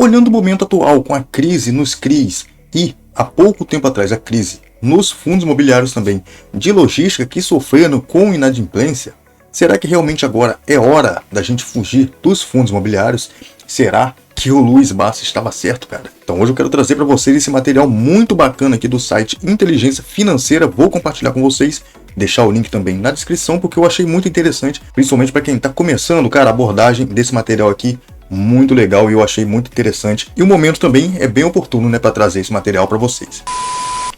Olhando o momento atual com a crise nos CRIs e, há pouco tempo atrás, a crise nos fundos imobiliários também de logística que sofreram com inadimplência, será que realmente agora é hora da gente fugir dos fundos imobiliários? Será que o Luiz Barsi estava certo, cara? Então hoje eu quero trazer para vocês esse material muito bacana aqui do site Inteligência Financeira. Vou compartilhar com vocês, deixar o link também na descrição, porque eu achei muito interessante, principalmente para quem está começando, cara, a abordagem desse material aqui. Muito legal e eu achei muito interessante. E o momento também é bem oportuno, né, para trazer esse material para vocês.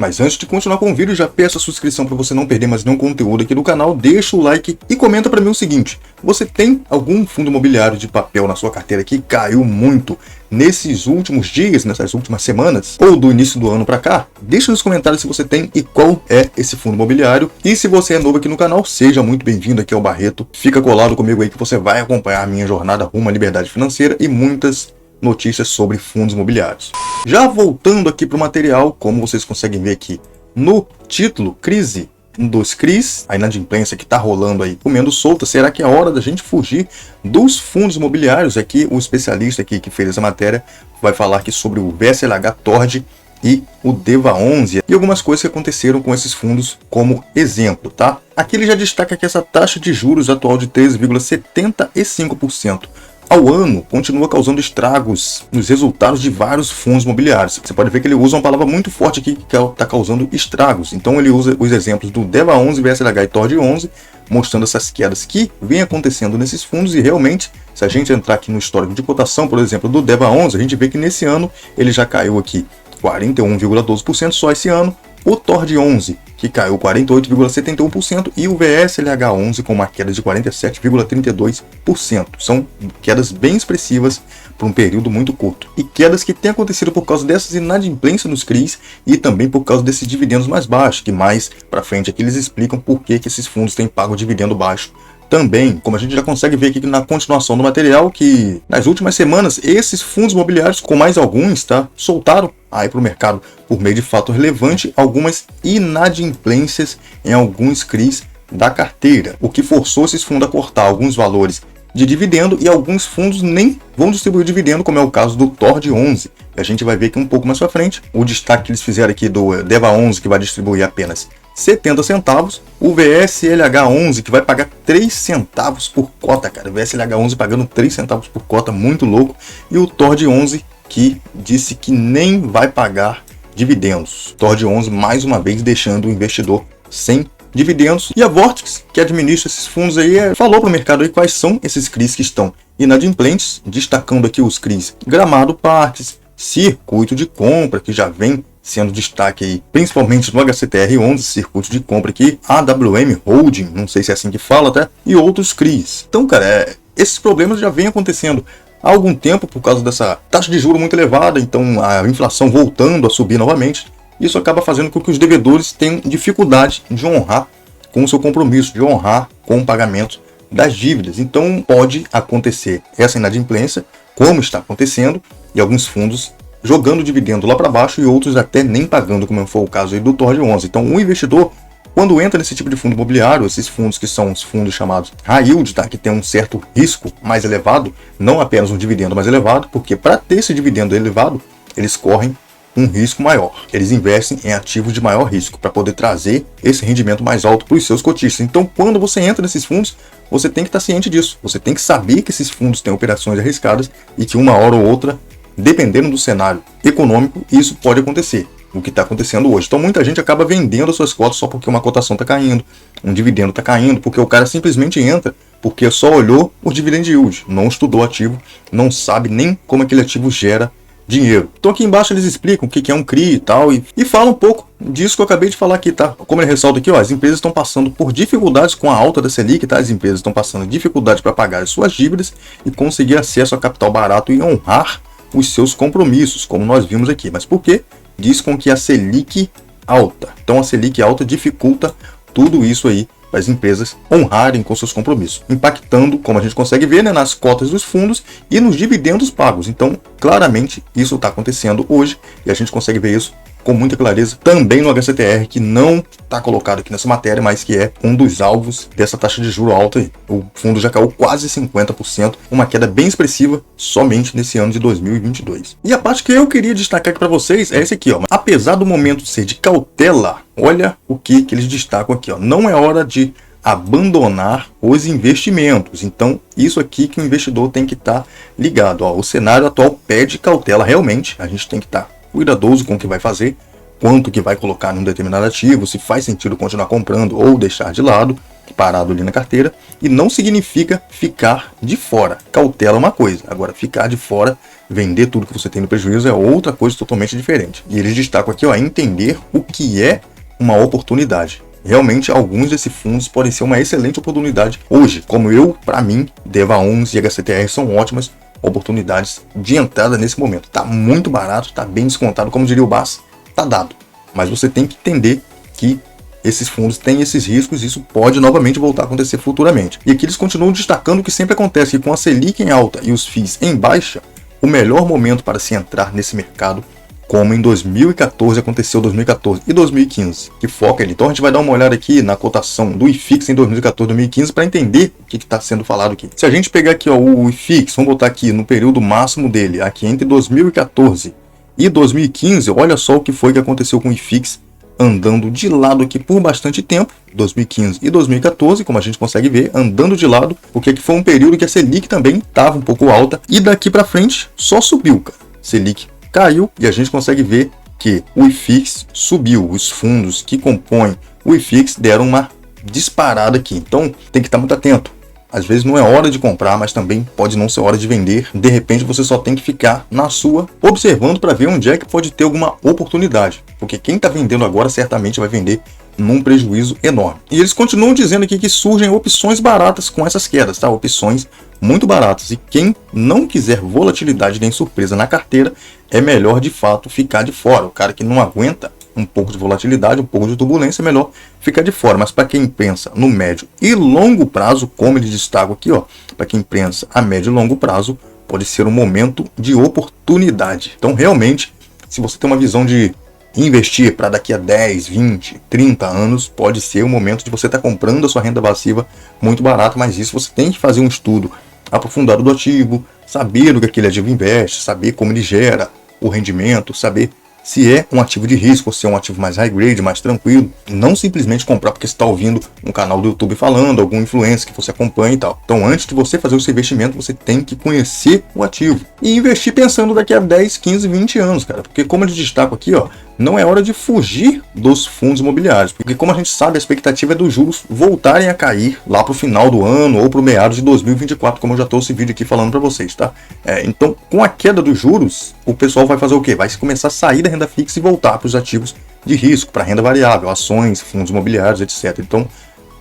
Mas antes de continuar com o vídeo, já peço a sua inscrição para você não perder mais nenhum conteúdo aqui do canal. Deixa o like e comenta para mim o seguinte: você tem algum fundo imobiliário de papel na sua carteira que caiu muito nesses últimos dias, nessas últimas semanas, ou do início do ano para cá? Deixa nos comentários se você tem e qual é esse fundo imobiliário. E se você é novo aqui no canal, seja muito bem-vindo aqui ao Barreto. Fica colado comigo aí que você vai acompanhar a minha jornada rumo à liberdade financeira e muitas notícias sobre fundos imobiliários. Já voltando aqui para o material, como vocês conseguem ver aqui no título, crise dos CRIs, a inadimplência que está rolando aí comendo solta. Será que é hora da gente fugir dos fundos imobiliários? Aqui o especialista aqui que fez essa matéria vai falar aqui sobre o VSLH Tord e o DEVA 11 e algumas coisas que aconteceram com esses fundos como exemplo, tá? Aqui ele já destaca que essa taxa de juros atual de 13,75% ao ano continua causando estragos nos resultados de vários fundos imobiliários. Você pode ver que ele usa uma palavra muito forte aqui, que está causando estragos. Então ele usa os exemplos do DEVA 11, VSLH e Tord 11, mostrando essas quedas que vêm acontecendo nesses fundos. E realmente, se a gente entrar aqui no histórico de cotação, por exemplo, do DEVA 11, a gente vê que nesse ano ele já caiu aqui 41,12% só esse ano. O Tord 11, que caiu 48,71%, e o VSLH 11 com uma queda de 47,32%. São quedas bem expressivas por um período muito curto. E quedas que têm acontecido por causa dessas inadimplências nos CRIs e também por causa desses dividendos mais baixos, que mais para frente aqui eles explicam por que esses fundos têm pago dividendo baixo. Também, como a gente já consegue ver aqui na continuação do material, que nas últimas semanas esses fundos imobiliários, com mais alguns, tá, soltaram aí para o mercado, por meio de fato relevante, algumas inadimplências em alguns CRIs da carteira, o que forçou esses fundos a cortar alguns valores de dividendo, e alguns fundos nem vão distribuir dividendo, como é o caso do Tord 11. E a gente vai ver aqui um pouco mais para frente o destaque que eles fizeram aqui do DEVA 11, que vai distribuir apenas 70 centavos, o VSLH 11 que vai pagar 3 centavos por cota, cara, o VSLH 11 pagando 3 centavos por cota, muito louco, e o Tord 11 que disse que nem vai pagar dividendos. Tord 11 mais uma vez deixando o investidor sem dividendos. E a Vortex, que administra esses fundos aí, falou para o mercado aí quais são esses CRIs que estão inadimplentes, destacando aqui os CRIs Gramado Parques, Circuito de Compra, que já vem sendo destaque aí, principalmente no HCTR 11, circuito de compra aqui, AWM Holding, não sei se é assim que fala, tá? E outros CRIs. Então, cara, esses problemas já vêm acontecendo há algum tempo por causa dessa taxa de juros muito elevada, então a inflação voltando a subir novamente. Isso acaba fazendo com que os devedores tenham dificuldade de honrar com o seu compromisso, de honrar com o pagamento das dívidas. Então pode acontecer essa inadimplência, como está acontecendo, e alguns fundos jogando dividendo lá para baixo e outros até nem pagando, como foi o caso aí do Tord 11. Então o investidor, quando entra nesse tipo de fundo imobiliário, esses fundos que são os fundos chamados high yield, tá? Que tem um certo risco mais elevado, não apenas um dividendo mais elevado, porque para ter esse dividendo elevado, eles correm um risco maior. Eles investem em ativos de maior risco para poder trazer esse rendimento mais alto para os seus cotistas. Então, quando você entra nesses fundos, você tem que estar ciente disso. Você tem que saber que esses fundos têm operações arriscadas e que uma hora ou outra, dependendo do cenário econômico, isso pode acontecer. O que está acontecendo hoje. Então muita gente acaba vendendo as suas cotas só porque uma cotação está caindo, um dividendo está caindo, porque o cara simplesmente entra porque só olhou o dividend yield, não estudou o ativo, não sabe nem como aquele ativo gera dinheiro. Então aqui embaixo eles explicam o que é um CRI e tal, e falam um pouco disso que eu acabei de falar aqui, tá? Como ele ressalta aqui, ó, as empresas estão passando por dificuldades com a alta da Selic, tá? As empresas estão passando dificuldades para pagar as suas dívidas e conseguir acesso a capital barato e honrar os seus compromissos, como nós vimos aqui. Mas por quê? Diz com que a Selic alta. Então a Selic alta dificulta tudo isso aí para as empresas honrarem com seus compromissos, impactando, como a gente consegue ver, né, nas cotas dos fundos e nos dividendos pagos. Então, claramente, isso está acontecendo hoje e a gente consegue ver isso com muita clareza, também no HCTR, que não está colocado aqui nessa matéria, mas que é um dos alvos dessa taxa de juro alta aí. O fundo já caiu quase 50%, uma queda bem expressiva somente nesse ano de 2022. E a parte que eu queria destacar aqui para vocês é esse aqui, ó. Apesar do momento ser de cautela, olha o que eles destacam aqui, ó. Não é hora de abandonar os investimentos. Então, isso aqui que o investidor tem que estar ligado, ó. O cenário atual pede cautela realmente, a gente tem que estar cuidadoso com o que vai fazer, quanto que vai colocar num determinado ativo, se faz sentido continuar comprando ou deixar de lado, parado ali na carteira, e não significa ficar de fora. Cautela é uma coisa, agora ficar de fora, vender tudo que você tem no prejuízo é outra coisa totalmente diferente. E eles destacam aqui, ó, entender o que é uma oportunidade. Realmente, alguns desses fundos podem ser uma excelente oportunidade hoje, como para mim, DEVA11 e HCTR são ótimas oportunidades de entrada nesse momento. Tá muito barato, tá bem descontado, como diria o Bass, tá dado. Mas você tem que entender que esses fundos têm esses riscos e isso pode novamente voltar a acontecer futuramente. E aqui eles continuam destacando o que sempre acontece, que com a Selic em alta e os FIIs em baixa, o melhor momento para se entrar nesse mercado, como em 2014 aconteceu 2014 e 2015, que foca ele. Então a gente vai dar uma olhada aqui na cotação do IFIX em 2014 e 2015 para entender o que está sendo falado aqui. Se a gente pegar aqui, ó, o IFIX, vamos botar aqui no período máximo dele, aqui entre 2014 e 2015, olha só o que foi que aconteceu com o IFIX andando de lado aqui por bastante tempo, 2015 e 2014, como a gente consegue ver, andando de lado, porque aqui foi um período que a Selic também estava um pouco alta e daqui para frente só subiu, cara. Selic caiu e a gente consegue ver que o IFIX subiu, os fundos que compõem o IFIX deram uma disparada aqui, então tem que estar muito atento. Às vezes não é hora de comprar, mas também pode não ser hora de vender. De repente você só tem que ficar na sua, observando para ver onde é que pode ter alguma oportunidade, porque quem está vendendo agora certamente vai vender num prejuízo enorme. E eles continuam dizendo aqui que surgem opções baratas com essas quedas, tá? Opções muito baratas. E quem não quiser volatilidade nem surpresa na carteira, é melhor de fato ficar de fora. O cara que não aguenta um pouco de volatilidade, um pouco de turbulência, é melhor ficar de fora. Mas para quem pensa no médio e longo prazo, como eles destacam aqui, ó, para quem pensa a médio e longo prazo, pode ser um momento de oportunidade. Então, realmente, se você tem uma visão de investir para daqui a 10, 20, 30 anos, pode ser o momento de você estar comprando a sua renda passiva muito barato, mas isso você tem que fazer um estudo aprofundado do ativo, saber o que aquele ativo investe, saber como ele gera o rendimento, saber se é um ativo de risco ou se é um ativo mais high grade, mais tranquilo. Não simplesmente comprar porque você está ouvindo um canal do YouTube falando, algum influencer que você acompanha e tal. Então, antes de você fazer o seu investimento, você tem que conhecer o ativo e investir pensando daqui a 10, 15, 20 anos, cara. Porque como eles destacam aqui, ó, não é hora de fugir dos fundos imobiliários, porque como a gente sabe, a expectativa é dos juros voltarem a cair lá para o final do ano ou para o meados de 2024, como eu já trouxe vídeo aqui falando para vocês, tá? Então, com a queda dos juros, o pessoal vai fazer o quê? Vai começar a sair da renda fixa e voltar para os ativos de risco, para renda variável, ações, fundos imobiliários, etc. Então,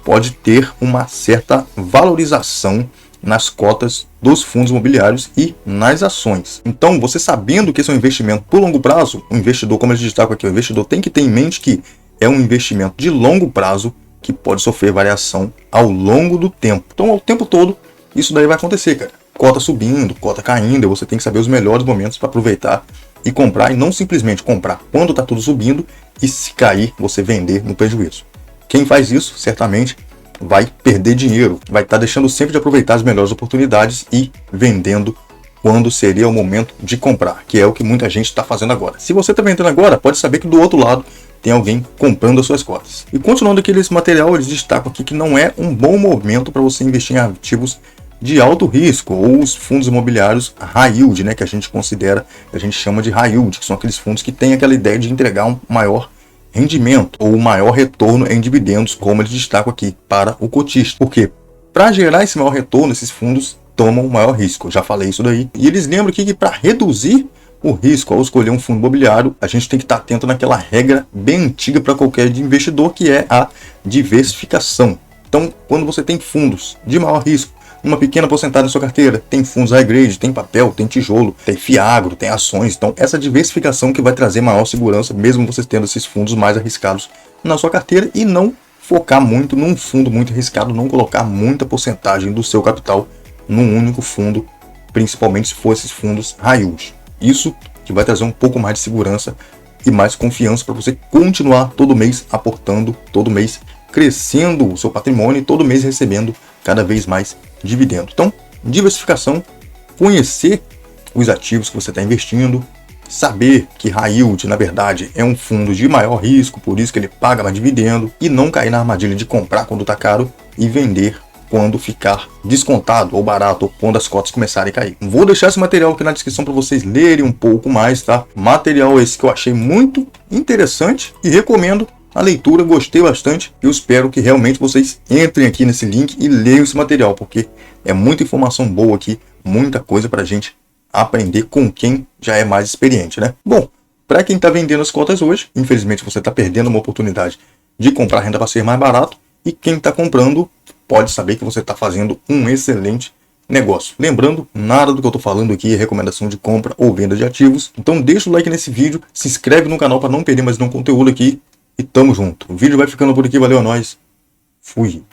pode ter uma certa valorização nas cotas dos fundos imobiliários e nas ações. Então, você sabendo que esse é um investimento por longo prazo, o investidor, como eles destacam aqui, o investidor tem que ter em mente que é um investimento de longo prazo que pode sofrer variação ao longo do tempo. Então, ao tempo todo, isso daí vai acontecer, cara. Cota subindo, cota caindo, você tem que saber os melhores momentos para aproveitar e comprar, e não simplesmente comprar quando está tudo subindo e se cair, você vender no prejuízo. Quem faz isso, certamente, vai perder dinheiro, vai estar deixando sempre de aproveitar as melhores oportunidades e vendendo quando seria o momento de comprar, que é o que muita gente está fazendo agora. Se você está vendendo agora, pode saber que do outro lado tem alguém comprando as suas cotas. E continuando aqui nesse material, eles destacam aqui que não é um bom momento para você investir em ativos de alto risco, ou os fundos imobiliários high yield, né, que a gente considera, a gente chama de high yield, que são aqueles fundos que têm aquela ideia de entregar um maior rendimento ou maior retorno em dividendos, como eles destacam aqui para o cotista. Porque para gerar esse maior retorno, esses fundos tomam um maior risco. Eu já falei isso daí. E eles lembram aqui que para reduzir o risco ao escolher um fundo imobiliário, a gente tem que estar atento naquela regra bem antiga para qualquer investidor, que é a diversificação. Então, quando você tem fundos de maior risco, uma pequena porcentagem da sua carteira, tem fundos high grade, tem papel, tem tijolo, tem fiagro, tem ações. Então, essa diversificação que vai trazer maior segurança, mesmo você tendo esses fundos mais arriscados na sua carteira, e não focar muito num fundo muito arriscado, não colocar muita porcentagem do seu capital num único fundo, principalmente se for esses fundos high yield. Isso que vai trazer um pouco mais de segurança e mais confiança para você continuar todo mês aportando, todo mês crescendo o seu patrimônio e todo mês recebendo cada vez mais dividendo. Então, diversificação, conhecer os ativos que você está investindo, saber que high yield, na verdade, é um fundo de maior risco, por isso que ele paga mais dividendo, e não cair na armadilha de comprar quando está caro e vender quando ficar descontado ou barato, ou quando as cotas começarem a cair. Vou deixar esse material aqui na descrição para vocês lerem um pouco mais, tá? Material esse que eu achei muito interessante e recomendo a leitura, gostei bastante. Eu espero que realmente vocês entrem aqui nesse link e leiam esse material, porque é muita informação boa aqui, muita coisa para a gente aprender com quem já é mais experiente, né? Bom, para quem está vendendo as cotas hoje, infelizmente você está perdendo uma oportunidade de comprar renda para ser mais barato, e quem está comprando pode saber que você está fazendo um excelente negócio. Lembrando, nada do que eu estou falando aqui é recomendação de compra ou venda de ativos. Então deixa o like nesse vídeo, se inscreve no canal para não perder mais nenhum conteúdo aqui e tamo junto. O vídeo vai ficando por aqui, valeu a nós. Fui.